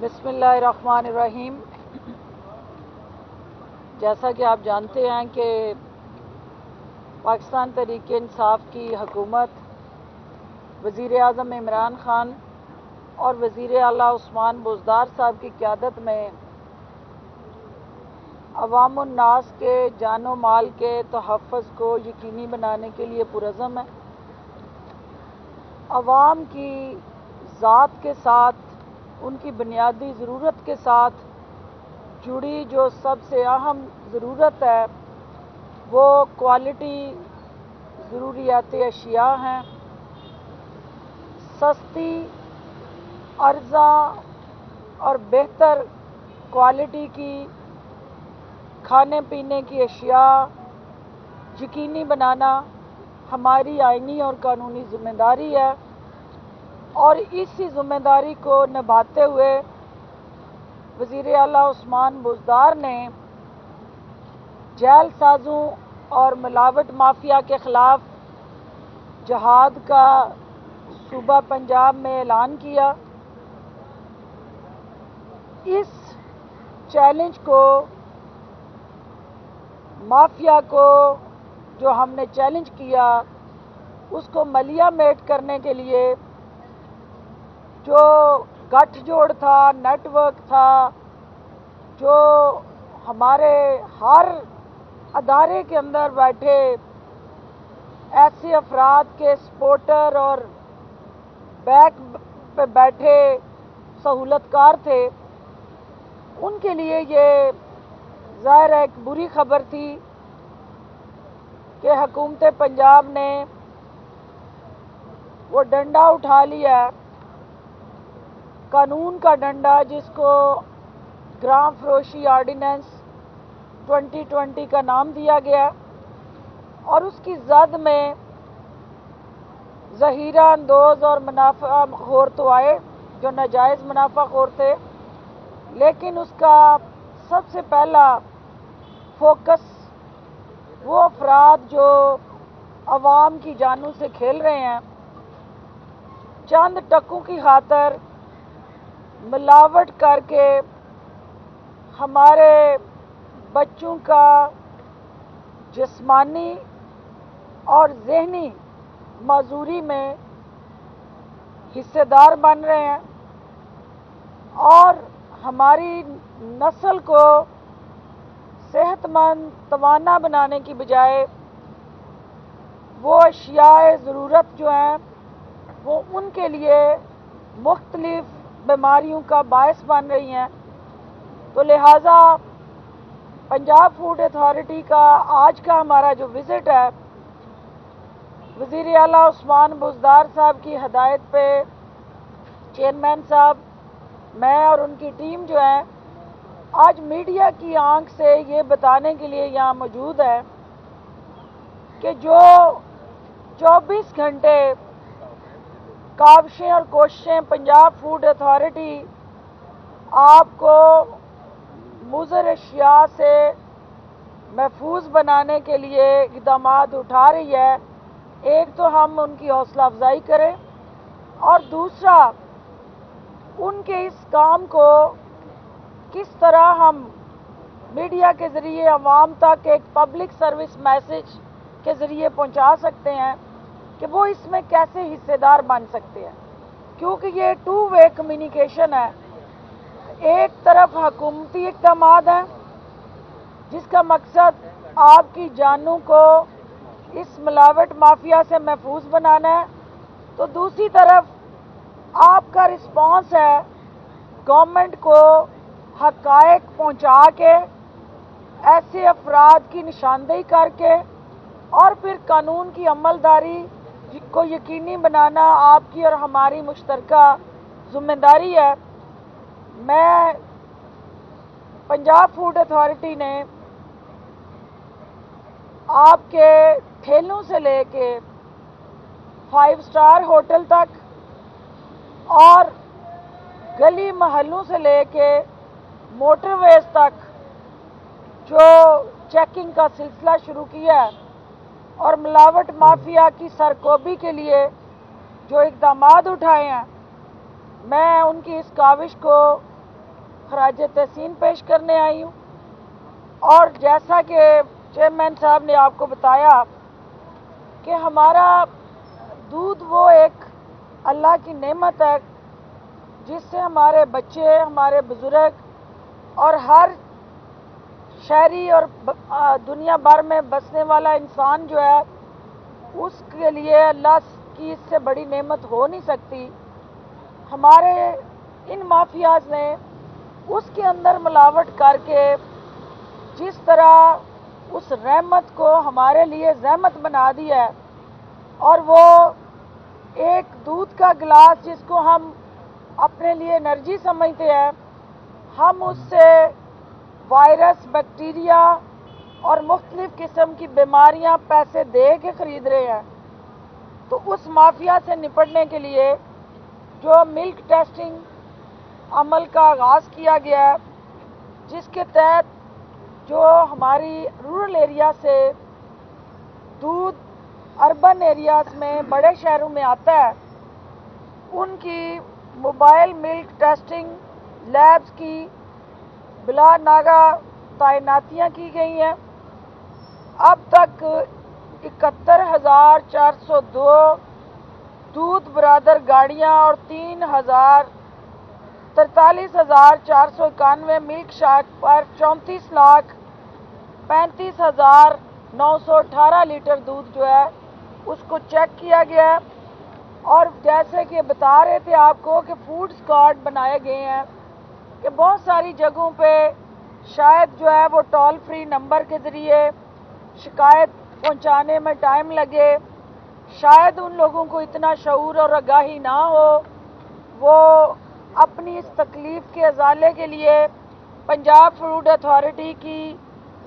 بسم اللہ الرحمن الرحیم۔ جیسا کہ آپ جانتے ہیں کہ پاکستان تحریک انصاف کی حکومت وزیر اعظم عمران خان اور وزیر اعلیٰ عثمان بزدار صاحب کی قیادت میں عوام الناس کے جان و مال کے تحفظ کو یقینی بنانے کے لیے پرعزم ہے۔ عوام کی ذات کے ساتھ، ان کی بنیادی ضرورت کے ساتھ جڑی جو سب سے اہم ضرورت ہے وہ کوالٹی ضروریات اشیاء ہیں۔ سستی، ارزاں اور بہتر کوالٹی کی کھانے پینے کی اشیاء یقینی بنانا ہماری آئینی اور قانونی ذمہ داری ہے، اور اسی ذمہ داری کو نبھاتے ہوئے وزیر اعلیٰ عثمان بزدار نے جیل سازوں اور ملاوٹ مافیا کے خلاف جہاد کا صوبہ پنجاب میں اعلان کیا۔ اس چیلنج کو، مافیا کو جو ہم نے چیلنج کیا، اس کو ملیہ میٹ کرنے کے لیے جو گٹھ جوڑ تھا، نیٹ ورک تھا، جو ہمارے ہر ادارے کے اندر بیٹھے ایسے افراد کے سپورٹر اور بیک پہ بیٹھے سہولت کار تھے، ان کے لیے یہ ظاہر ایک بری خبر تھی کہ حکومت پنجاب نے وہ ڈنڈا اٹھا لیا، قانون کا ڈنڈا، جس کو گرام فروشی آرڈیننس 2020 کا نام دیا گیا، اور اس کی زد میں ذخیرہ اندوز اور منافع خور تو آئے جو ناجائز منافع خور تھے، لیکن اس کا سب سے پہلا فوکس وہ افراد جو عوام کی جانوں سے کھیل رہے ہیں، چند ٹکوں کی خاطر ملاوٹ کر کے ہمارے بچوں کا جسمانی اور ذہنی معذوری میں حصے دار بن رہے ہیں، اور ہماری نسل کو صحت مند توانا بنانے کی بجائے وہ اشیاء ضرورت جو ہیں وہ ان کے لیے مختلف بیماریوں کا باعث بن رہی ہیں۔ تو لہٰذا پنجاب فوڈ اتھارٹی کا آج کا ہمارا جو وزٹ ہے، وزیر اعلیٰ عثمان بزدار صاحب کی ہدایت پہ چیئرمین صاحب، میں اور ان کی ٹیم جو ہے آج میڈیا کی آنکھ سے یہ بتانے کے لیے یہاں موجود ہے کہ جو 24 گھنٹے کاوشیں اور کوششیں پنجاب فوڈ اتھارٹی آپ کو مضر اشیاء سے محفوظ بنانے کے لیے اقدامات اٹھا رہی ہے، ایک تو ہم ان کی حوصلہ افزائی کریں، اور دوسرا ان کے اس کام کو کس طرح ہم میڈیا کے ذریعے عوام تک ایک پبلک سروس میسج کے ذریعے پہنچا سکتے ہیں کہ وہ اس میں کیسے حصے دار بن سکتے ہیں، کیونکہ یہ 2 وے کمیونیکیشن ہے۔ ایک طرف حکومتی اقدامات ہیں جس کا مقصد آپ کی جانوں کو اس ملاوٹ مافیا سے محفوظ بنانا ہے، تو دوسری طرف آپ کا رسپانس ہے گورنمنٹ کو حقائق پہنچا کے، ایسے افراد کی نشاندہی کر کے، اور پھر قانون کی عملداری کو یقینی بنانا آپ کی اور ہماری مشترکہ ذمہ داری ہے۔ میں پنجاب فوڈ اتھارٹی نے آپ کے ٹھیلوں سے لے کے 5 اسٹار ہوٹل تک اور گلی محلوں سے لے کے موٹر ویز تک جو چیکنگ کا سلسلہ شروع کیا ہے، اور ملاوٹ مافیا کی سرکوبی کے لیے جو اقدامات اٹھائے ہیں، میں ان کی اس کاوش کو खराज तहसीन पेश करने आई हूँ। और जैसा कि चेयरमैन साहब ने आपको बताया कि हमारा दूध वो एक अल्लाह की नेमत है जिससे हमारे बच्चे, हमारे बुज़ुर्ग और हर शहरी और दुनिया भर में बसने वाला इंसान जो है उसके लिए अल्लाह की इससे बड़ी नेमत हो नहीं सकती। हमारे इन माफियाज ने उसके अंदर मिलावट करके जिस तरह उस रहमत को हमारे लिए रहमत बना दी है, और वो एक दूध का गिलास जिसको हम अपने लिए एनर्जी समझते हैं, हम उससे वायरस, बैक्टीरिया और मुख्तलिफ किस्म की बीमारियां पैसे दे के ख़रीद रहे हैं। तो उस माफिया से निपटने के लिए जो मिल्क टेस्टिंग अमल का आगाज़ किया गया है, जिसके तहत जो हमारी रूरल एरिया से दूध अर्बन एरियाज़ में, बड़े शहरों में आता है, उनकी मोबाइल मिल्क टेस्टिंग लैब्स की बिला नागा तैनातियाँ की गई हैं। अब तक 71,402 दूध बरादर गाड़ियाँ और 43,491 मिल्क शाक पर 34,35,918 लीटर दूध जो है उसको चेक किया गया है। और जैसे कि बता रहे थे आपको कि फूड स्क्वाड बनाए गए हैं कि बहुत सारी जगहों पे शायद जो है वो टोल फ्री नंबर के ज़रिए शिकायत पहुंचाने में टाइम लगे, शायद उन लोगों को इतना शऊर और आगाही ना हो, वो अपनी इस तकलीफ़ के अजाले के लिए पंजाब फूड अथॉरिटी की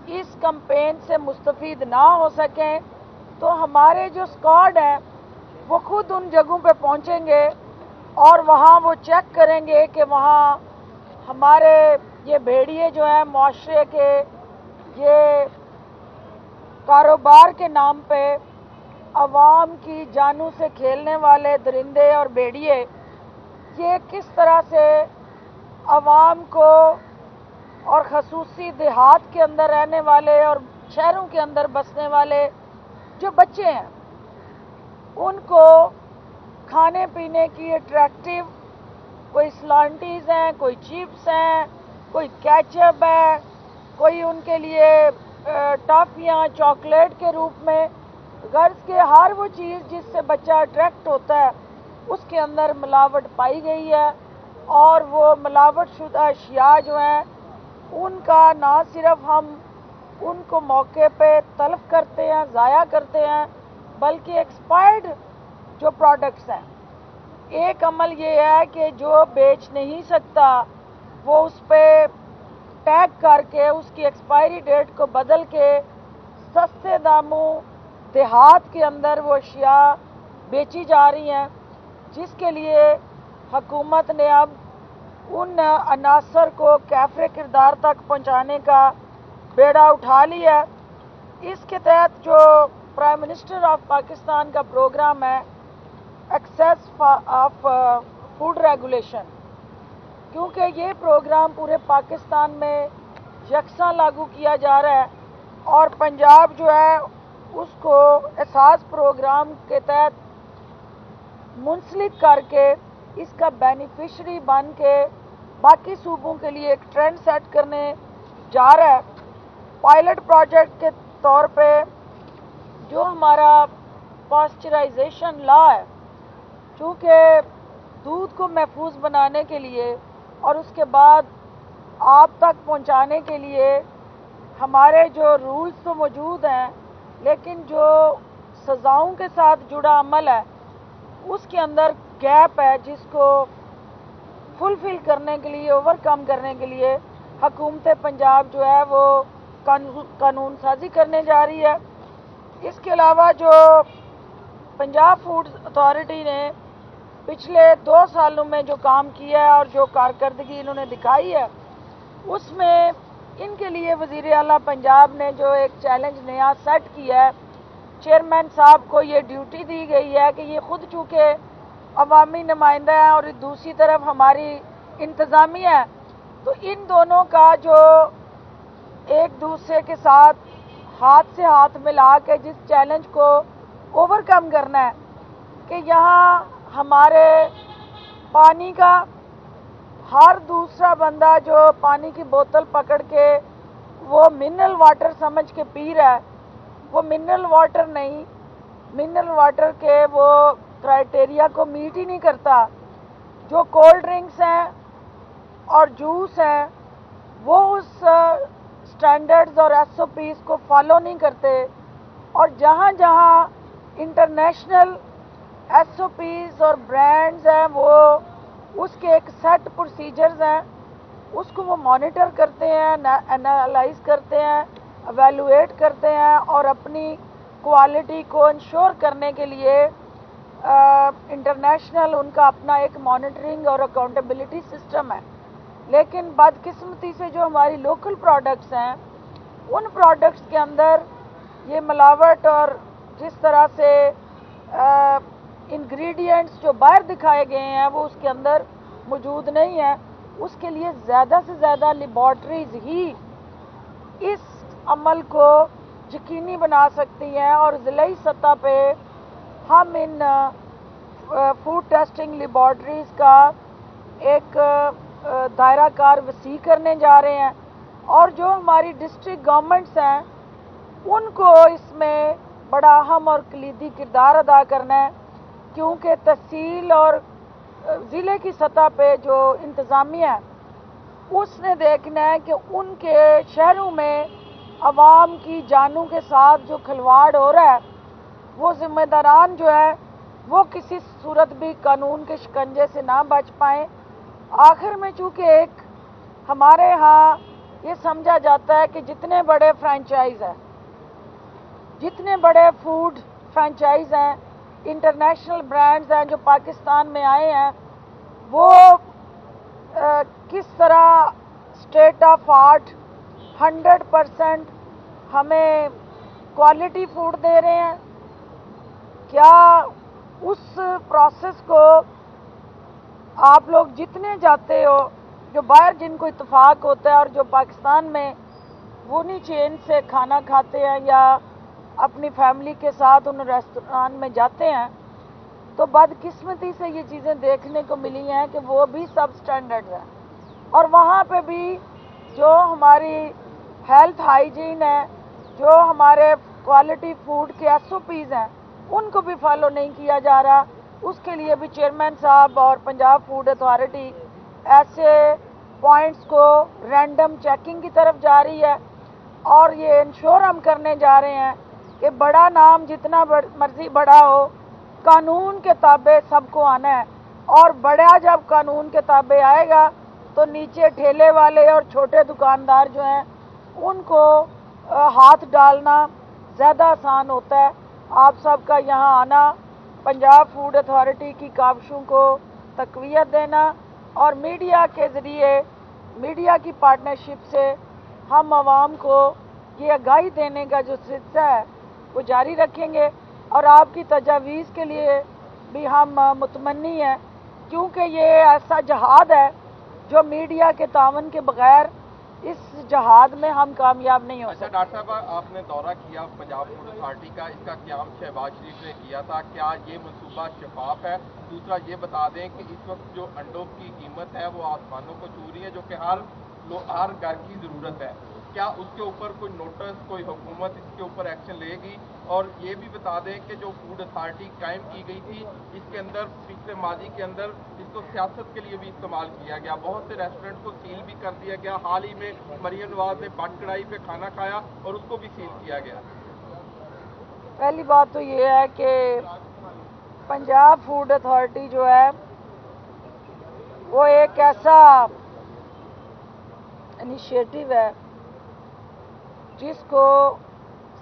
इस कैंपेन से मुस्तफ़ीद ना हो सकें। तो हमारे जो स्क्वाड हैं वो खुद उन जगहों पे पहुंचेंगे और वहाँ वो चेक करेंगे कि वहाँ हमारे ये भेड़िए जो हैं मुआशरे के, ये कारोबार के नाम पे अवाम की जानों से खेलने वाले दरिंदे और भेड़िए, ये किस तरह से अवाम को और ख़ुसूसी देहात के अंदर रहने वाले और शहरों के अंदर बसने वाले जो बच्चे हैं उनको खाने पीने की अट्रैक्टिव कोई स्लांटीज़ हैं, कोई चिप्स हैं, कोई केचप है, कोई उनके लिए टॉफ़ियाँ चॉकलेट के रूप में, गर्ज के हर वो चीज़ जिससे बच्चा अट्रैक्ट होता है उसके अंदर मिलावट पाई गई है। और वो मिलावट शुदा अशिया जो हैं उनका ना सिर्फ हम उनको मौके पे तलब करते हैं, ज़ाया करते हैं, बल्कि एक्सपायर्ड जो प्रोडक्ट्स हैं, एक अमल ये है कि जो बेच नहीं सकता वो उस पर टैग करके उसकी एक्सपायरी डेट को बदल के सस्ते दामों देहात के अंदर वो अशिया बेची जा रही हैं, जिसके लिए हुकूमत ने अब उन अनासर को कैफरे किरदार तक पहुंचाने का बेड़ा उठा लिया। इसके तहत जो प्राइम मिनिस्टर ऑफ पाकिस्तान का प्रोग्राम है एक्सेस ऑफ फूड रेगुलेशन, क्योंकि ये प्रोग्राम पूरे पाकिस्तान में यकसा लागू किया जा रहा है और पंजाब जो है उसको एहसास प्रोग्राम के तहत मुंसलिक करके इसका बेनिफिशरी बन के बाकी सूबों के लिए एक ट्रेंड सेट करने जा रहा है। पायलट प्रोजेक्ट के तौर पे जो हमारा पास्चराइजेशन लॉ है, चूँकि दूध को महफूज बनाने के लिए और उसके बाद आप तक पहुंचाने के लिए हमारे जो रूल्स तो मौजूद हैं, लेकिन जो सज़ाओं के साथ जुड़ा अमल है उसके अंदर गैप है, जिसको फुलफिल करने के लिए, ओवरकम करने के लिए हुकूमत पंजाब जो है वो कानून साजी करने जा रही है। इसके अलावा जो पंजाब फूड अथॉरिटी ने पिछले 2 सालों में जो काम किया है और जो कारकर्दगी इन्होंने दिखाई है, उसमें इनके लिए वज़ीर आला पंजाब ने जो एक चैलेंज नया सेट किया है, चेयरमैन साहब को ये ड्यूटी दी गई है कि ये खुद चूँकि अवामी नुमाइंदा हैं और दूसरी तरफ हमारी इंतज़ामिया है, تو ان دونوں کا جو ایک دوسرے کے ساتھ ہاتھ سے ہاتھ ملا کے جس چیلنج کو اوور کم کرنا ہے کہ یہاں ہمارے پانی کا ہر دوسرا بندہ جو پانی کی بوتل پکڑ کے وہ منرل واٹر سمجھ کے پی رہا ہے، وہ منرل واٹر نہیں، منرل واٹر کے وہ کرائٹیریا کو میٹ ہی نہیں کرتا۔ جو کولڈ ڈرنکس ہیں اور جوس ہیں وہ اس سٹینڈرڈز اور ایس او پیز کو فالو نہیں کرتے، اور جہاں جہاں انٹرنیشنل ایس او پیز اور برانڈز ہیں وہ اس کے ایک سیٹ پروسیجرز ہیں، اس کو وہ مانیٹر کرتے ہیں، انالائز کرتے ہیں، ایویلویٹ کرتے ہیں اور اپنی کوالٹی کو انشور کرنے کے لیے انٹرنیشنل ان کا اپنا ایک مانیٹرنگ اور اکاؤنٹیبلٹی سسٹم ہے۔ لیکن بدقسمتی سے جو ہماری لوکل پروڈکٹس ہیں ان پروڈکٹس کے اندر یہ ملاوٹ اور جس طرح سے انگریڈینٹس جو باہر دکھائے گئے ہیں وہ اس کے اندر موجود نہیں ہیں، اس کے لیے زیادہ سے زیادہ لیبارٹریز ہی اس عمل کو یقینی بنا سکتی ہیں، اور ضلعی سطح پہ ہم ان فوڈ ٹیسٹنگ لیبارٹریز کا ایک دائرہ کار وسیع کرنے جا رہے ہیں، اور جو ہماری ڈسٹرکٹ گورنمنٹس ہیں ان کو اس میں بڑا اہم اور کلیدی کردار ادا کرنا ہے، کیونکہ تحصیل اور ضلع کی سطح پہ جو انتظامیہ ہے اس نے دیکھنا ہے کہ ان کے شہروں میں عوام کی جانوں کے ساتھ جو کھلواڑ ہو رہا ہے وہ ذمہ داران جو ہے وہ کسی صورت بھی قانون کے شکنجے سے نہ بچ پائیں۔ آخر میں چونکہ ایک ہمارے ہاں یہ سمجھا جاتا ہے کہ جتنے بڑے فرینچائز ہیں، جتنے بڑے فوڈ فرینچائز ہیں، انٹرنیشنل برانڈز ہیں جو پاکستان میں آئے ہیں، وہ کس طرح اسٹیٹ آف آرٹ 100% ہمیں کوالٹی فوڈ دے رہے ہیں، کیا اس پروسیس کو آپ لوگ جتنے جاتے ہو، جو باہر جن کو اتفاق ہوتا ہے اور جو پاکستان میں وونی چین سے کھانا کھاتے ہیں یا اپنی فیملی کے ساتھ ان ریسٹوران میں جاتے ہیں، تو بدقسمتی سے یہ چیزیں دیکھنے کو ملی ہیں کہ وہ بھی سب سٹینڈرڈ ہیں، اور وہاں پہ بھی جو ہماری ہیلتھ ہائیجین ہے، جو ہمارے کوالٹی فوڈ کے ایس او پیز ہیں ان کو بھی فالو نہیں کیا جا رہا۔ اس کے لیے بھی چیئرمین صاحب اور پنجاب فوڈ اتھارٹی ایسے پوائنٹس کو رینڈم چیکنگ کی طرف جا رہی ہے، اور یہ انشور ہم کرنے جا رہے ہیں کہ بڑا نام جتنا مرضی بڑا ہو، قانون کے تابع سب کو آنا ہے، اور بڑا جب قانون کے تابع آئے گا تو نیچے ٹھیلے والے اور چھوٹے دکاندار جو ہیں ان کو ہاتھ ڈالنا زیادہ آسان ہوتا ہے۔ آپ سب کا یہاں آنا، پنجاب فوڈ اتھارٹی کی کاوشوں کو تقویت دینا، اور میڈیا کے ذریعے میڈیا کی پارٹنرشپ سے ہم عوام کو یہ آگاہی دینے کا جو سلسلہ ہے وہ جاری رکھیں گے، اور آپ کی تجاویز کے لیے بھی ہم متمنی ہیں، کیونکہ یہ ایسا جہاد ہے جو میڈیا کے تعاون کے بغیر اس جہاد میں ہم کامیاب نہیں ہو سکتے۔ اچھا ڈاکٹر صاحب، آپ نے دورہ کیا پنجاب فوڈ اتھارٹی کا، اس کا قیام شہباز شریف نے کیا تھا، کیا یہ منصوبہ شفاف ہے؟ دوسرا یہ بتا دیں کہ اس وقت جو انڈوں کی قیمت ہے وہ آسمانوں کو چھو رہی ہے، جو کہ ہر گھر کی ضرورت ہے، کیا اس کے اوپر کوئی نوٹس، کوئی حکومت اس کے اوپر ایکشن لے گی؟ اور یہ بھی بتا دیں کہ جو فوڈ اتھارٹی قائم کی گئی تھی اس کے اندر پچھلے ماضی کے اندر اس کو سیاست کے لیے بھی استعمال کیا گیا، بہت سے ریسٹورینٹ کو سیل بھی کر دیا گیا، حال ہی میں مریم نواز نے بٹ کڑائی پہ کھانا کھایا اور اس کو بھی سیل کیا گیا۔ پہلی بات تو یہ ہے کہ پنجاب فوڈ اتھارٹی جو ہے وہ ایک ایسا انیشیٹو ہے جس کو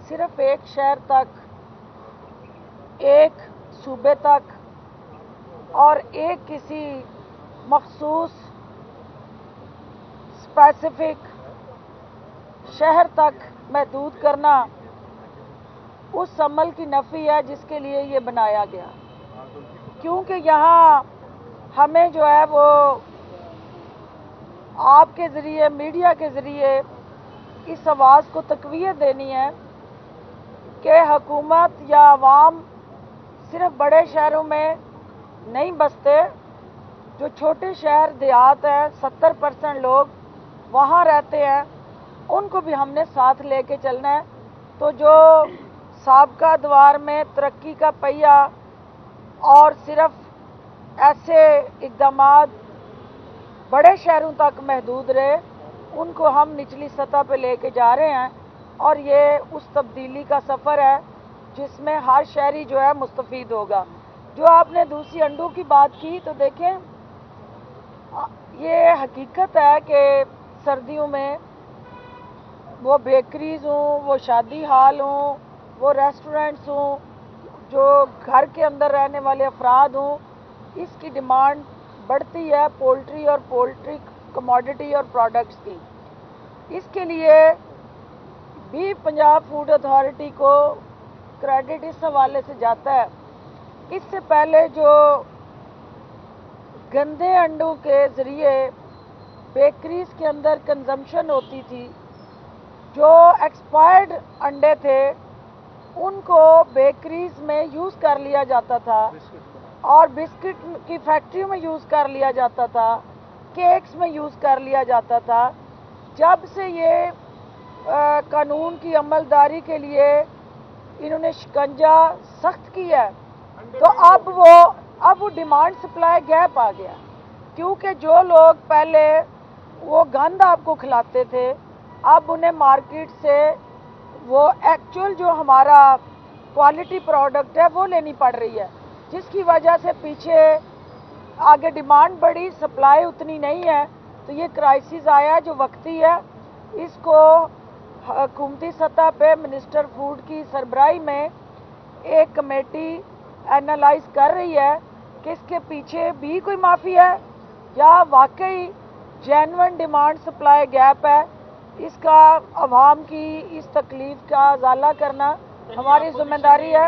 صرف ایک شہر تک، ایک صوبے تک اور ایک کسی مخصوص اسپیسیفک شہر تک محدود کرنا اس عمل کی نفی ہے جس کے لیے یہ بنایا گیا، کیونکہ یہاں ہمیں جو ہے وہ آپ کے ذریعے میڈیا کے ذریعے اس آواز کو تقویت دینی ہے کہ حکومت یا عوام صرف بڑے شہروں میں نہیں بستے، جو چھوٹے شہر دیہات ہیں 70% لوگ وہاں رہتے ہیں، ان کو بھی ہم نے ساتھ لے کے چلنا ہے۔ تو جو سابقہ دوار میں ترقی کا پہیہ اور صرف ایسے اقدامات بڑے شہروں تک محدود رہے، ان کو ہم نچلی سطح پہ لے کے جا رہے ہیں، اور یہ اس تبدیلی کا سفر ہے جس میں ہر شہری جو ہے مستفید ہوگا۔ جو آپ نے دوسری انڈوں کی بات کی، تو دیکھیں یہ حقیقت ہے کہ سردیوں میں وہ بیکریز ہوں، وہ شادی ہال ہوں، وہ ریسٹورنٹس ہوں، جو گھر کے اندر رہنے والے افراد ہوں، اس کی ڈیمانڈ بڑھتی ہے پولٹری اور پولٹری کموڈٹی اور پروڈکٹس کی۔ اس کے لیے بھی پنجاب فوڈ اتھارٹی کو کریڈٹ اس حوالے سے جاتا ہے، اس سے پہلے جو گندے انڈوں کے ذریعے بیکریز کے اندر کنزمپشن ہوتی تھی، جو ایکسپائرڈ انڈے تھے ان کو بیکریز میں یوز کر لیا جاتا تھا اور بسکٹ کی فیکٹریوں میں یوز کر لیا جاتا تھا، کیکس میں یوز کر لیا جاتا تھا۔ جب سے یہ قانون کی عملداری کے لیے انہوں نے شکنجہ سخت کیا ہے، تو اب وہ ڈیمانڈ سپلائی گیپ آ گیا، کیونکہ جو لوگ پہلے وہ گند آپ کو کھلاتے تھے، اب انہیں مارکیٹ سے وہ ایکچوئل جو ہمارا کوالٹی پروڈکٹ ہے وہ لینی پڑ رہی ہے، جس کی وجہ سے پیچھے آگے ڈیمانڈ بڑھی، سپلائی اتنی نہیں ہے، تو یہ کرائسس آیا جو وقتی ہے۔ اس کو حکومتی سطح پہ منسٹر فوڈ کی سربراہی میں ایک کمیٹی اینالائز کر رہی ہے کہ اس کے پیچھے بھی کوئی مافیا ہے یا واقعی جینوئن ڈیمانڈ سپلائی گیپ ہے۔ اس کا عوام کی اس تکلیف کا ازالہ کرنا ہماری ذمہ داری ہے۔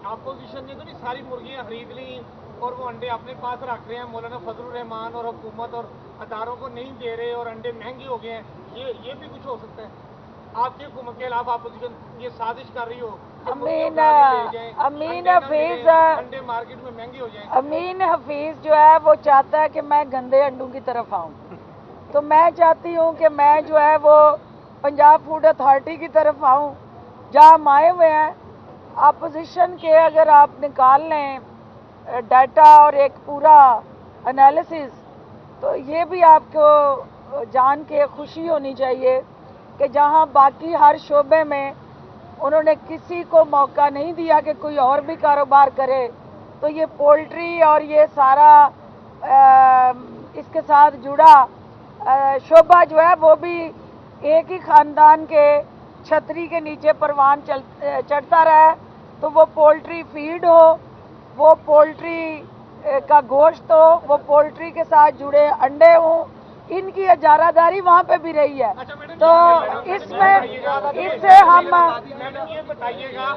اپوزیشن نے تو نہیں ساری مرغیاں خرید لی اور وہ انڈے اپنے پاس رکھ رہے ہیں، مولانا فضل الرحمان اور حکومت اور اداروں کو نہیں دے رہے اور انڈے مہنگے ہو گئے ہیں، یہ بھی کچھ ہو سکتا ہے؟ آپ کی حکومت کے خلاف اپوزیشن یہ سازش کر رہی ہو امین حفیظ انڈے مارکیٹ میں مہنگے ہو جائیں؟ امین حفیظ جو ہے وہ چاہتا ہے کہ میں گندے انڈوں کی طرف آؤں، تو میں چاہتی ہوں کہ میں جو ہے وہ پنجاب فوڈ اتھارٹی کی طرف آؤں جہاں ہم آئے ہوئے ہیں۔ اپوزیشن کے اگر آپ نکال لیں ڈیٹا اور ایک پورا انالیسز، تو یہ بھی آپ کو جان کے خوشی ہونی چاہیے کہ جہاں باقی ہر شعبے میں انہوں نے کسی کو موقع نہیں دیا کہ کوئی اور بھی کاروبار کرے، تو یہ پولٹری اور یہ سارا اس کے ساتھ جڑا شعبہ جو ہے وہ بھی ایک ہی خاندان کے چھتری کے نیچے پروان چڑھتا رہا ہے، تو وہ پولٹری فیڈ ہو، وہ پولٹری کا گوشت ہو، وہ پولٹری کے ساتھ جڑے انڈے ہوں، ان کی اجارہ داری وہاں پہ بھی رہی ہے۔ تو اس سے ہم یہ بتائیے گا،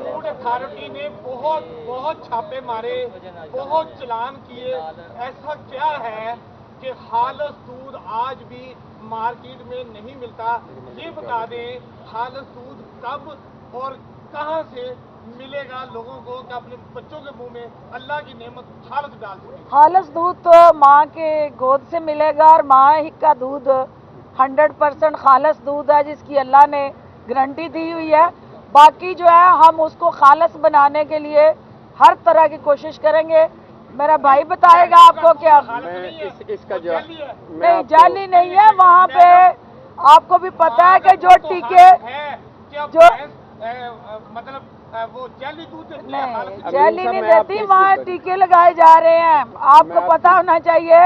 فوڈ اتھارٹی نے بہت چھاپے مارے، بہت چلان کیے، ایسا کیا ہے کہ خالص دودھ آج بھی مارکیٹ میں نہیں ملتا؟ یہ بتا دیں خالص دودھ کب اور کہاں سے ملے گا لوگوں کو کہ اپنے بچوں کے منہ میں اللہ کی نعمت خالص ڈال سکے؟ خالص دودھ تو ماں کے گود سے ملے گا، اور ماں ہی کا دودھ 100% خالص دودھ ہے جس کی اللہ نے گارنٹی دی ہوئی ہے۔ باقی جو ہے ہم اس کو خالص بنانے کے لیے ہر طرح کی کوشش کریں گے۔ میرا بھائی بتائے گا آپ کو کیا اس کا جو نہیں جعلی نہیں ہے، وہاں پہ آپ کو بھی پتا ہے کہ جو ٹیکے جو مطلب وہ جعلی دودھ نہیں جعلی نہیں دیتی، وہاں ٹیکے لگائے جا رہے ہیں۔ آپ کو پتا ہونا چاہیے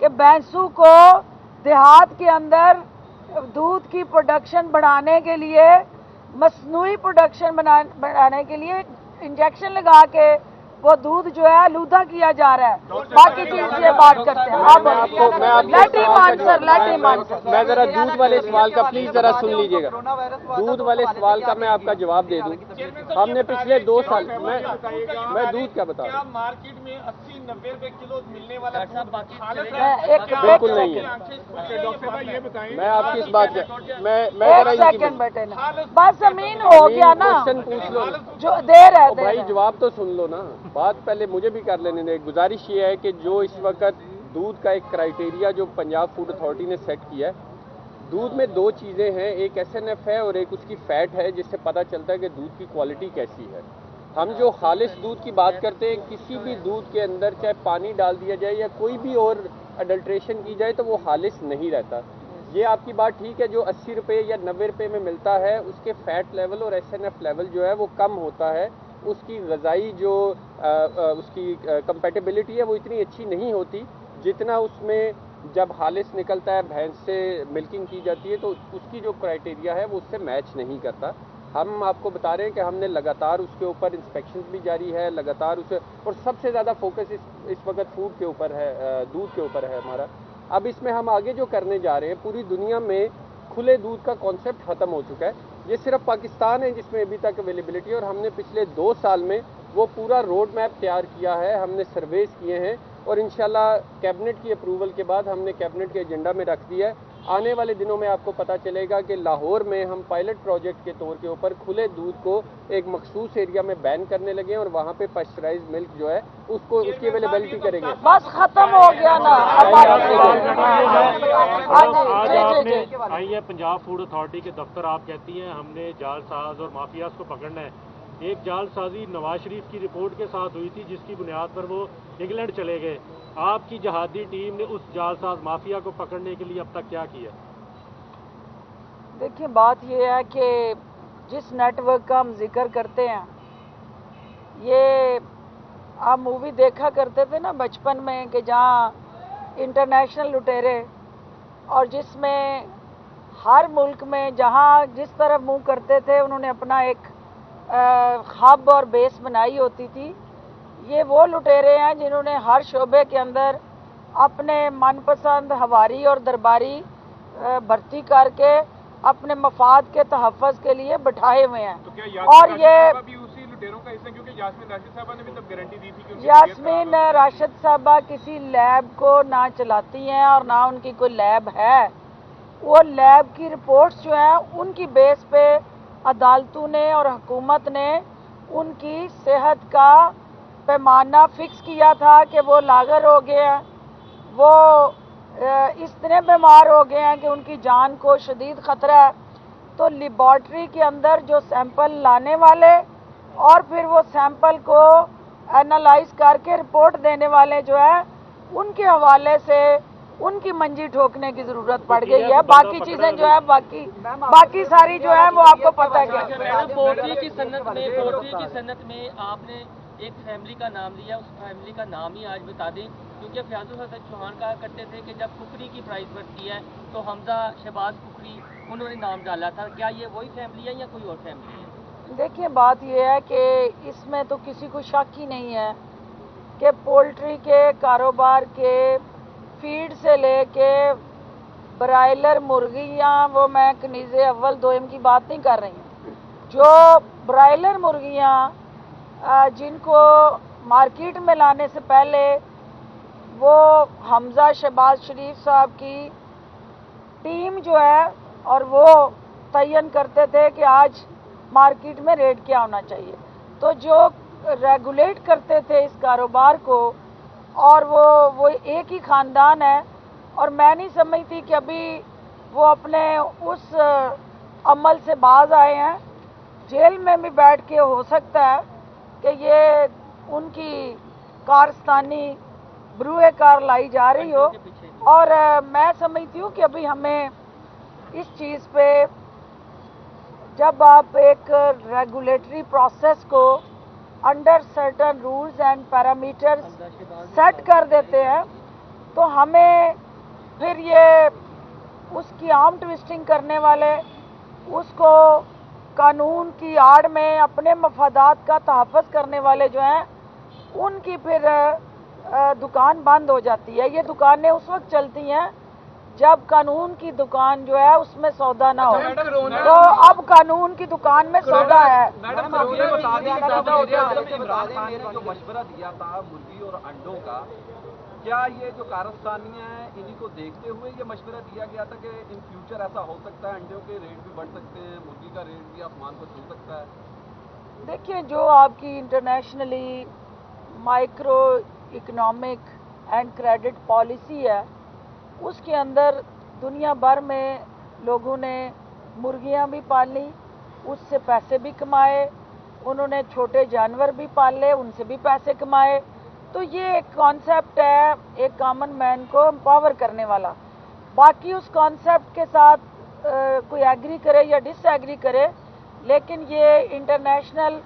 کہ بھینسوں کو دیہات کے اندر دودھ کی پروڈکشن بڑھانے کے لیے، مصنوعی پروڈکشن بڑھانے کے لیے انجیکشن لگا کے وہ دودھ جو ہے آلودہ کیا جا رہا ہے۔ باقی چیز یہ بات کرتے ہیں میں ذرا دودھ والے سوال کا پلیز ذرا سن لیجیے گا، دودھ والے سوال کا میں آپ کا جواب دے دوں۔ ہم نے پچھلے 2 سال میں دودھ کیا بتا رہا ہوں، مارکیٹ में 80-90 रुपए किलो मिलने वाला दूध खालिस बिल्कुल नहीं है। डॉक्टर साहब ये बताएं, मैं आपकी इस बात मैं एक सेकंड बेटे ना, बस अमीन हो गया ना, क्वेश्चन पूछ लो जो देर है भाई, जवाब तो सुन लो ना, बात पहले मुझे भी कर लेने दे। गुजारिश ये है कि जो इस वक्त दूध का एक क्राइटेरिया जो पंजाब फूड अथॉरिटी ने सेट किया है, दूध में दो चीज़ें हैं, एक SNF है और एक उसकी फैट है, जिससे पता चलता है कि दूध की क्वालिटी कैसी है। हम जो खालिस दूध की बात करते हैं, किसी भी दूध के अंदर चाहे पानी डाल दिया जाए या कोई भी और अडल्ट्रेशन की जाए तो वो खालिस नहीं रहता। ये आपकी बात ठीक है, जो 80 रुपये या 90 रुपये में मिलता है उसके फैट लेवल और SNF लेवल जो है वो कम होता है, उसकी ग़िज़ाई जो उसकी कंपेटिबिलिटी है वो इतनी अच्छी नहीं होती जितना उसमें जब खालिस निकलता है, भैंस से मिल्किंग की जाती है तो उसकी जो क्राइटेरिया है वो उससे मैच नहीं करता। हम आपको बता रहे हैं कि हमने लगातार उसके ऊपर इंस्पेक्शन भी जारी है, लगातार उसे, और सबसे ज़्यादा फोकस इस वक्त फूड के ऊपर है, दूध के ऊपर है हमारा। अब इसमें हम आगे जो करने जा रहे हैं, पूरी दुनिया में खुले दूध का कॉन्सेप्ट ख़त्म हो चुका है, ये सिर्फ पाकिस्तान है जिसमें अभी तक अवेलेबिलिटी है, और हमने पिछले 2 साल में वो पूरा रोड मैप तैयार किया है, हमने सर्वेस किए हैं और इंशाल्लाह कैबिनेट की अप्रूवल के बाद हमने कैबिनेट के एजेंडा में रख दिया है। आने वाले दिनों में आपको पता चलेगा कि लाहौर में हम पायलट प्रोजेक्ट के तौर के ऊपर खुले दूध को एक मखसूस एरिया में बैन करने लगे हैं और वहाँ पे पास्चराइज मिल्क जो है उसको उसकी अवेलेबिलिटी करेंगे। बस खत्म हो गया ना। आई है पंजाब फूड अथॉरिटी के दफ्तर, आप कहती हैं हमने जालसाज और माफियाज को पकड़ना है। एक जालसाजी नवाज शरीफ की रिपोर्ट के साथ हुई थी जिसकी बुनियाद पर वो इंग्लैंड चले गए। आपकी जहादी टीम ने उस जालसाज माफिया को पकड़ने के लिए अब तक क्या किया? देखिए, बात ये है कि जिस नेटवर्क का हम जिक्र करते हैं, ये आप मूवी देखा करते थे ना बचपन में कि जहाँ इंटरनेशनल लुटेरे, और जिसमें हर मुल्क में जहाँ जिस तरफ मुंह करते थे उन्होंने अपना एक हब और बेस बनाई होती थी। ये वो लुटेरे हैं जिन्होंने हर शोबे के अंदर अपने मनपसंद हवारी और दरबारी भर्ती करके अपने मफाद के तहफ़्फ़ुज़ के लिए बिठाए हुए हैं। तो क्या और ये भी उसी लुटेरों का हिस्सा, क्योंकि यास्मीन राशिद साहबा ने भी तब गारंटी दी थी कि यास्मीन राशिद साहबा किसी लैब को ना चलाती हैं और ना उनकी कोई लैब है। वो लैब की रिपोर्ट्स जो हैं उनकी बेस पे अदालतों ने और हुकूमत ने उनकी सेहत का पैमाना फिक्स किया था कि वो लागर हो गए हैं, वो इतने बीमार हो गए हैं कि उनकी जान को शदीद ख़तरा है। तो लेबॉर्ट्री के अंदर जो सैंपल लाने वाले और फिर वो सैंपल को एनालाइज करके रिपोर्ट देने वाले जो है, उनके हवाले से उनकी मंजी ठोकने की जरूरत पड़ गई है। बाकी चीजें जो है बाकी सारी जो है वो आपको पता है। पोल्ट्री की सन्नत में आपने एक फैमिली का नाम लिया, उस फैमिली का नाम ही आज बता दें, क्योंकि फयाजुल हसन चौहान कहा करते थे कि जब कुकरी की प्राइस बढ़ती है तो हमजा शहबाज कुकरी उन्होंने नाम डाला था। क्या ये वही फैमिली है या कोई और फैमिली है? देखिए, बात यह है कि इसमें तो किसी को शक ही नहीं है कि पोल्ट्री के कारोबार के फीड से लेके ब्रायलर मुर्गियाँ, वो मैं कनीज़े अव्वल दोयम की बात नहीं कर रही हूँ, जो ब्रायलर मुर्गियाँ जिनको मार्केट में लाने से पहले वो हमजा शहबाज शरीफ साहब की टीम जो है और वो तयन करते थे कि आज मार्केट में रेट क्या होना चाहिए। तो जो रेगुलेट करते थे इस कारोबार को, और वो एक ही ख़ानदान है, और मैं नहीं समझती कि अभी वो अपने उस अमल से बाज आए हैं। जेल में भी बैठ के हो सकता है कि ये उनकी कारस्तानी ब्रूए कार लाई जा रही हो, और मैं समझती हूँ कि अभी हमें इस चीज़ पे, जब आप एक रेगुलेटरी प्रोसेस को under certain rules and parameters set कर देते हैं, तो हमें फिर ये उसकी आर्म ट्विस्टिंग करने वाले, उसको कानून की आड़ में अपने मफादात का तहफ़्फ़ुज़ करने वाले जो हैं, उनकी फिर दुकान बंद हो जाती है। ये दुकानें उस वक्त चलती हैं जब कानून की दुकान जो है उसमें सौदा ना हो। तो अब कानून की दुकान में सौदा है। मैडम आप ये बता दें कि इमरान खान ने जो मशवरा दिया था मुर्गी और अंडों का, क्या ये जो कारस्तानियाँ हैं इन्हीं को देखते हुए ये मशवरा दिया गया था कि इन फ्यूचर ऐसा हो सकता है, अंडों के रेट भी बढ़ सकते हैं, मुर्गी का रेट भी आसमान को छू सकता है? देखिए, जो आपकी internationally micro economic and credit policy है, उसके अंदर दुनिया भर में लोगों ने मुर्गियां भी पाली, उससे पैसे भी कमाए, उन्होंने छोटे जानवर भी पाले, उनसे भी पैसे कमाए। तो ये एक कॉन्सेप्ट है एक कॉमन मैन को एम्पावर करने वाला। बाकी उस कॉन्सेप्ट के साथ कोई एग्री करे या डिसएग्री करे, लेकिन ये international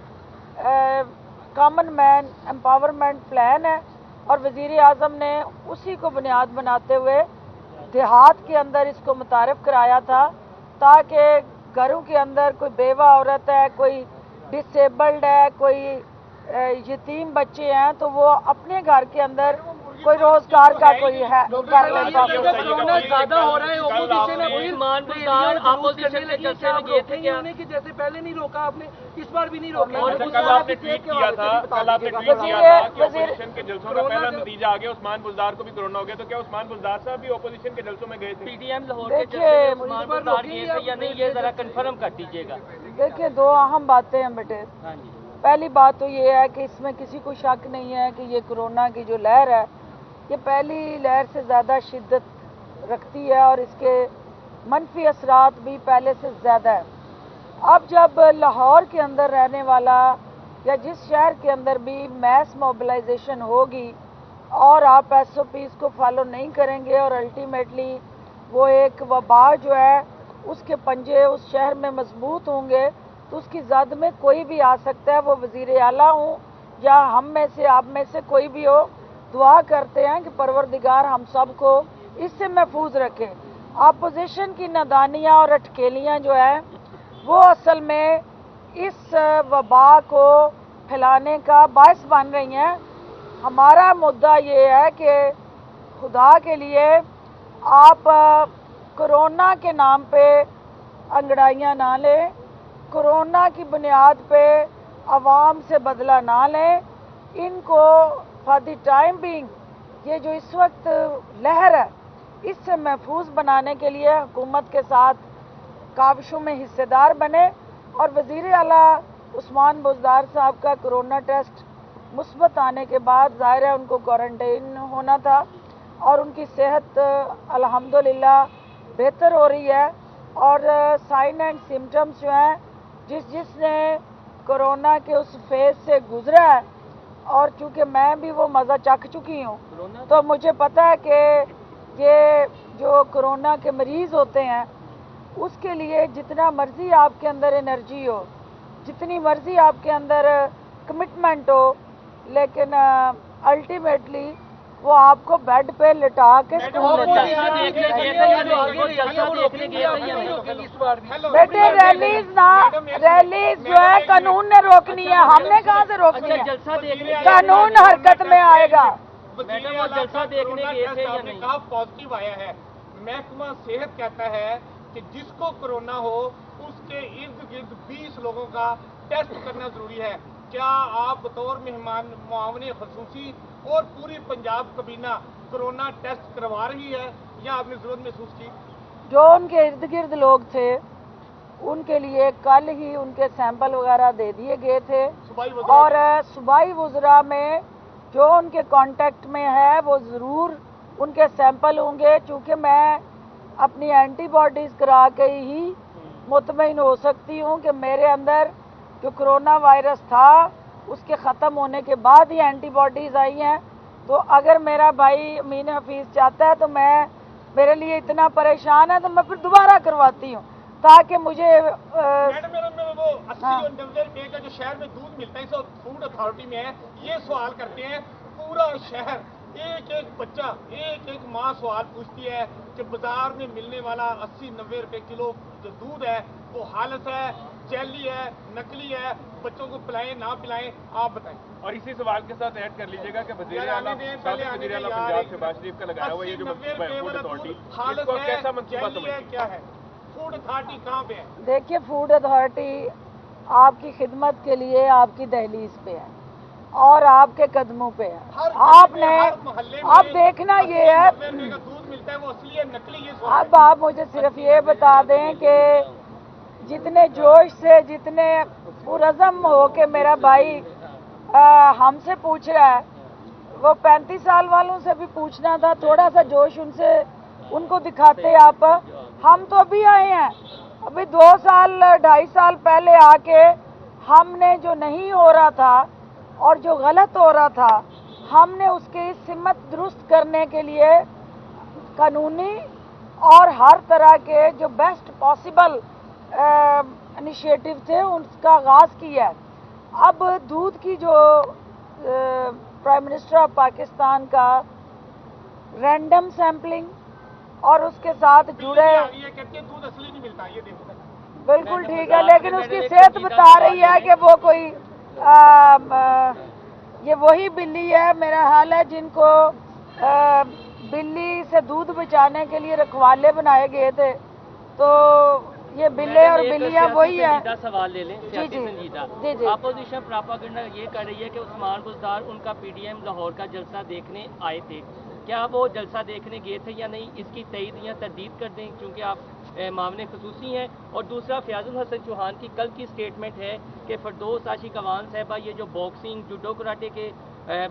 common man empowerment plan है और वज़ीर आज़म ने उसी को बुनियाद बनाते हुए देहात के अंदर इसको मुतारिफ कराया था, ताकि घरों के अंदर कोई बेवा औरत है, कोई डिसेबल्ड है, कोई यतीम बच्चे हैं, तो वो अपने घर के अंदर कोई रोजगार का कोई है कर लेता। कोरोना ज्यादा हो रहा है, ऑपोजिशन ऑपोजिशन के जलसे में गए थे क्या? कि जैसे पहले नहीं रोका आपने, इस बार भी नहीं रोका। कल आपने ट्वीट किया था कि ऑपोजिशन के जलसों का पहला नतीजा आ गया, उस्मान बुज़दार को भी कोरोना हो गया। तो क्या उस्मान बुज़दार साहब भी ऑपोजिशन के जलसों में गए थे? पीटीएम लाहौर के जलसे में उस्मान बुज़दार गए थे या नहीं, ये जरा कंफर्म कर दीजिएगा। देखिए, दो अहम बातें हैं बेटे। हाँ जी, पहली बात तो ये है कि इसमें किसी को शक नहीं है कि ये कोरोना की जो लहर है, ये पहली लहर से ज़्यादा शिद्दत रखती है और इसके मनफी असरात भी पहले से ज़्यादा है। अब जब लाहौर के अंदर रहने वाला या जिस शहर के अंदर भी मैस मोबिलाइजेशन होगी और आप SOPs को फॉलो नहीं करेंगे और अल्टीमेटली वो एक वबा जो है उसके पंजे उस शहर में मजबूत होंगे, तो उसकी जद में कोई भी आ सकता है। वो वज़ीर आला हूँ या हम में से आप में से कोई भी हो, दुआ करते हैं कि परवरदिगार हम सब को इससे महफूज रखे। अपोजिशन की नादानियाँ और अटकेलियाँ जो है वो असल में इस वबा को फैलाने का बायस बन रही हैं। हमारा मुद्दा ये है कि खुदा के लिए आप कोरोना के नाम पे अंगड़ाइयाँ ना लें, कोरोना की बुनियाद पे आवाम से बदला ना लें। इनको फॉर द टाइम बीइंग ये जो इस वक्त लहर है इससे महफूज बनाने के लिए हुकूमत के साथ काविशों में हिस्सेदार बने। और वज़ीर आला उस्मान बुज़दार साहब का कोरोना टेस्ट मुस्बत आने के बाद ज़ाहिर है उनको क्वारंटाइन होना था और उनकी सेहत अल्हम्दुलिल्लाह बेहतर हो रही है। और साइन एंड सिम्टम्स जो हैं, जिसने कोरोना के उस फेज से गुजरा है और चूँकि मैं भी वो मज़ा चख चुकी हूँ, तो मुझे पता है कि ये जो कोरोना के मरीज़ होते हैं उसके लिए जितना मर्ज़ी आपके अंदर एनर्जी हो, जितनी मर्ज़ी आपके अंदर कमिटमेंट हो, लेकिन अल्टीमेटली वो आपको बेड पे लिटा के स्कूल लेता है। बेटे रैलीज जो है कानून ने रोकनी है, हमने कहाँ से रोकनी है? कानून हरकत में आएगा। जलसा देखने गए थे या नहीं? कहा पॉजिटिव आया है। महकमा सेहत कहता है कि जिसको कोरोना हो उसके इर्द गिर्द 20 लोगों का टेस्ट करना जरूरी है। क्या आप बतौर मेहमान मुआवने खसूसी और पूरी पंजाब कबीना कोरोना टेस्ट करवा रही है या आपने जरूरत महसूस की? जो उनके इर्द गिर्द लोग थे उनके लिए कल ही उनके सैंपल वगैरह दे दिए गए थे और सूबाई वज़रा में जो उनके कांटेक्ट में है वो ज़रूर उनके सैंपल होंगे। चूँकि मैं अपनी एंटीबॉडीज़ करा के ही मुतमईन हो सकती हूँ कि मेरे अंदर जो कोरोना वायरस था उसके ख़त्म होने के बाद ही एंटीबॉडीज़ आई हैं। तो अगर मेरा भाई अमीन हफीज़ चाहता है तो मेरे लिए इतना परेशान है तो मैं फिर दोबारा करवाती हूँ ताकि मुझे मैडम वो 80 और 90 रुपए का जो शहर में दूध मिलता है इस फूड अथॉरिटी में है, ये सवाल करते हैं पूरा शहर, एक एक बच्चा, एक एक माँ सवाल पूछती है कि बाजार में मिलने वाला 80-90 रुपए किलो जो दूध है वो हालत है, जैली है, नकली है, बच्चों को पिलाएं ना पिलाएं, आप बताएं। और इसी सवाल के साथ ऐड कर लीजिएगा कि वज़ीर आला पंजाब शहबाज शरीफ का लगाया हुआ ये जो मंसूबा है फूड अथॉरिटी, इसको कैसा मंसूबा समझते हैं? क्या है फूड अथॉरिटी, कहाँ पे है? देखिए, फूड अथॉरिटी आपकी खिदमत के लिए आपकी दहलीज पे है और आपके कदमों पे है। आपने अब देखना ये है, दूध मिलता है वो असली है नकली है? अब आप मुझे सिर्फ ये बता दें कि जितने जोश से, जितने पुरज़म हो के मेरा भाई हमसे पूछ रहा है, वो 35 साल वालों से भी पूछना था, थोड़ा सा जोश उनको दिखाते आप। हम तो अभी आए हैं, अभी 2 साल 2.5 साल पहले आके हमने जो नहीं हो रहा था और जो गलत हो रहा था, हमने उसकी सिमत दुरुस्त करने के लिए कानूनी और हर तरह के जो बेस्ट पॉसिबल इनिशिएटिव थे उसका आगाज़ किया है। अब दूध की जो प्राइम मिनिस्टर ऑफ पाकिस्तान का रैंडम सैम्पलिंग और उसके साथ जुड़े, ये कहते हैं दूध असली नहीं मिलता, ये देखो बिल्कुल ठीक है, लेकिन उसकी सेहत बता रही है कि वो कोई ये वही बिल्ली है मेरा हाल है जिनको बिल्ली से दूध बचाने के लिए रखवाले बनाए गए थे, तो ये बिल्ले और बिल्लियाँ वही है। सवाल ले लें, सियासी संजीदा। जी जी। अपोजिशन प्रोपेगेंडा ये कर रही है कि उस्मान बुज़दार उनका पीडीएम लाहौर का जलसा देखने आए थे, क्या वो जलसा देखने गए थे या नहीं, इसकी तईद या तरदीद कर दें क्योंकि आप मामले खसूसी हैं। और दूसरा, फयाजुल हसन चौहान की कल की स्टेटमेंट है कि फरदौस आशिक अवान साहिबा ये जो बॉक्सिंग जूडो कराटे के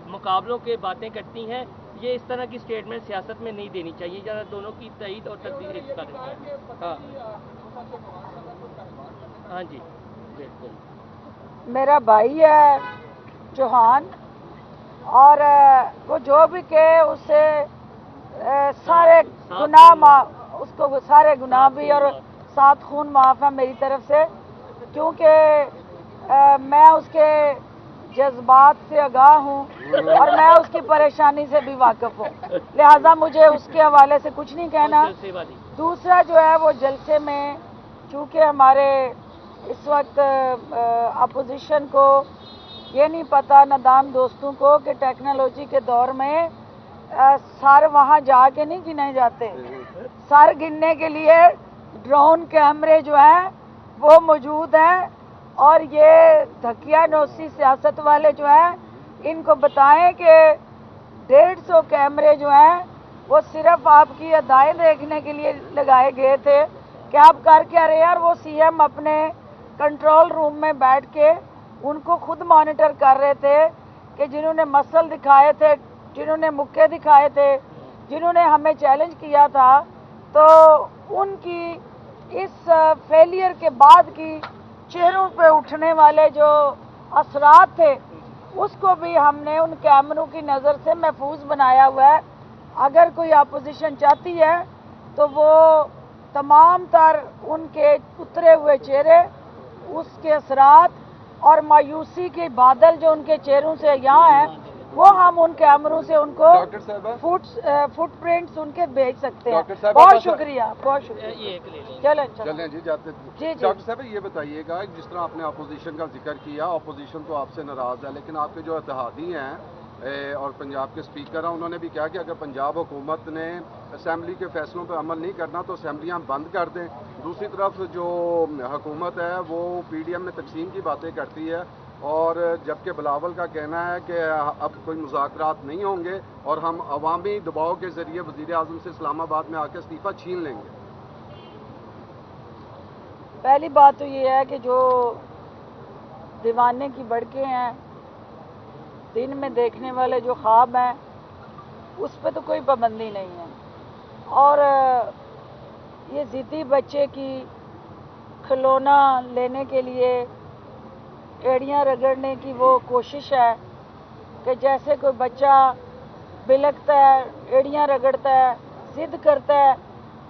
मुकाबलों के बातें करती हैं, ये इस तरह की स्टेटमेंट सियासत में नहीं देनी चाहिए, ज़रा दोनों की तईद और तरदीद करें। हाँ हाँ जी बिल्कुल। मेरा भाई है चौहान और वो जो भी कहे उससे सारे गुनाह उसको सारे गुनाह भी और 7 खून माफ़ है मेरी तरफ से, क्योंकि मैं उसके जज्बात से आगाह हूँ और मैं उसकी परेशानी से भी वाकिफ हूँ, लिहाजा मुझे उसके हवाले से कुछ नहीं कहना। दूसरा जो है वो जलसे में, चूँकि हमारे इस वक्त अपोजिशन को ये नहीं पता, नादान दोस्तों को, कि टेक्नोलॉजी के दौर में सर वहाँ जाके नहीं गिने जाते, सर गिनने के लिए ड्रोन कैमरे जो हैं वो मौजूद हैं, और ये धकिया नोसी सियासत वाले जो हैं इनको बताएं कि 150 कैमरे जो हैं वो सिर्फ आपकी अदाएं देखने के लिए लगाए गए थे कि आप कर क्या रहे हैं, और वो सीएम अपने कंट्रोल रूम में बैठ के उनको खुद मॉनिटर कर रहे थे कि जिन्होंने मसल दिखाए थे, जिन्होंने मुक्के दिखाए थे, जिन्होंने हमें चैलेंज किया था, तो उनकी इस फेलियर के बाद की चेहरों पे उठने वाले जो असरात थे उसको भी हमने उन कैमरों की नज़र से महफूज बनाया हुआ है। अगर कोई अपोजिशन चाहती है तो वो तमाम तर उनके उतरे हुए चेहरे, उसके असरात और मायूसी के बादल जो उनके चेहरों से यहाँ हैं, वो हम उन कैमरों से उनको फुटप्रिंट्स उनके भेज सकते हैं। बहुत शुक्रिया, बहुत शुक्रिया। चलें जी, जाते जी। डॉक्टर साहब ये बताइएगा, जिस तरह आपने अपोजिशन का जिक्र किया, अपोजिशन तो आपसे नाराज़ है, लेकिन आपके जो इत्तेहादी हैं और पंजाब के स्पीकर हैं, उन्होंने भी कहा कि अगर पंजाब हुकूमत ने असम्बली के फैसलों पर अमल नहीं करना तो असम्बलियाँ बंद कर दें। दूसरी तरफ जो हुकूमत है वो पीडीएम में तकसीम की बातें करती है, और जबकि बिलावल का कहना है कि अब कोई मुज़ाकरात नहीं होंगे और हम अवामी दबाव के ज़रिए वज़ीर आज़म से इस्लामाबाद में आकर इस्तीफ़ा छीन लेंगे। पहली बात तो ये है कि जो दीवाने की बड़के हैं, दिन में देखने वाले जो ख्वाब हैं, उस पर तो कोई पाबंदी नहीं है, और ये ज़िद्दी बच्चे की खिलौना लेने के लिए एड़ियाँ रगड़ने की वो कोशिश है कि जैसे कोई बच्चा बिलकता है, एड़ियाँ रगड़ता है, जिद करता है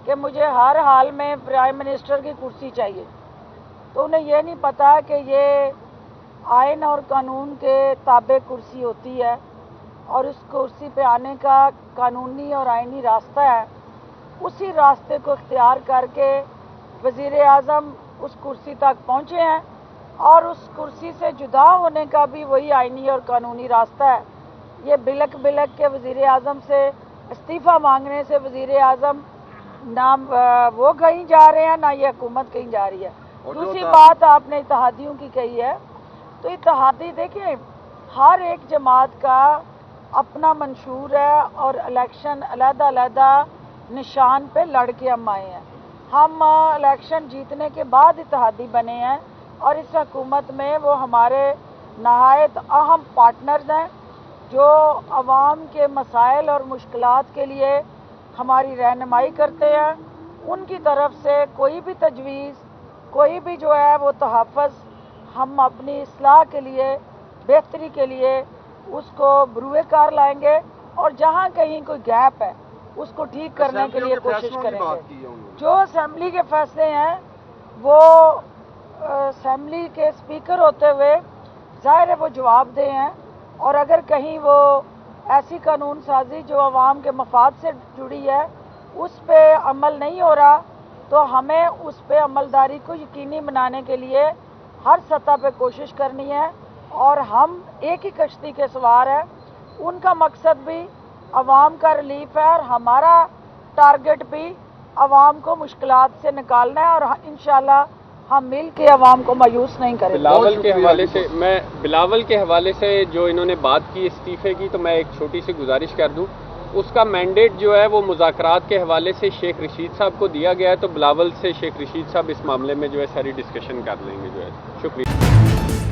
कि मुझे हर हाल में प्राइम मिनिस्टर की कुर्सी चाहिए, तो उन्हें ये नहीं पता कि ये आइन और कानून के ताबे कुर्सी होती है और उस कुर्सी पे आने का कानूनी और आइनी रास्ता है। उसी रास्ते को इख्तियार करके वज़ीर आज़म उस कुर्सी तक पहुँचे हैं और उस कुर्सी से जुदा होने का भी वही आईनी और कानूनी रास्ता है। ये बिलक बिलक के वज़ीर आज़म से इस्तीफ़ा मांगने से वज़ीर आज़म ना वो कहीं जा रहे हैं, ना ये हुकूमत कहीं जा रही है। दूसरी बात आपने इत्तेहादियों की कही है, तो इत्तेहादी देखिए हर एक जमात का अपना मंशूर है और इलेक्शन अलग-अलग निशान पे लड़ के हम आए हैं। हम इलेक्शन जीतने के बाद इत्तेहादी बने हैं और इस हुकूमत में वो हमारे नहायत अहम पार्टनर्स हैं जो आवाम के मसाइल और मुश्किलात के लिए हमारी रहनुमाई करते हैं। उनकी तरफ से कोई भी तजवीज़, कोई भी जो है वो तहफ़्फ़ुज़ हम अपनी इस्लाह के लिए, बेहतरी के लिए उसको बरूए कार लाएंगे और जहाँ कहीं कोई गैप है उसको ठीक करने के लिए कोशिश करेंगे। जो असेंबली के फैसले हैं वो असेंबली के स्पीकर होते हुए ज़ाहिर है वो जवाबदेह हैं, और अगर कहीं वो ऐसी कानून साजी जो आवाम के मफाद से जुड़ी है उस पे अमल नहीं हो रहा, तो हमें उस पे अमलदारी को यकीनी बनाने के लिए हर सतह पे कोशिश करनी है। और हम एक ही कश्ती के सवार हैं, उनका मकसद भी आवाम का रिलीफ है और हमारा टारगेट भी आवाम को मुश्किलात से निकालना है, और इंशाल्लाह हम मिल के आवाम को मायूस नहीं करेंगे। बिलावल के हवाले से जो इन्होंने बात की इस्तीफे की, तो मैं एक छोटी सी गुजारिश कर दूं, उसका मैंडेट जो है वो मुज़ाकरात के हवाले से शेख रशीद साहब को दिया गया है, तो बिलावल से शेख रशीद साहब इस मामले में जो है सारी डिस्कशन कर लेंगे जो है। शुक्रिया।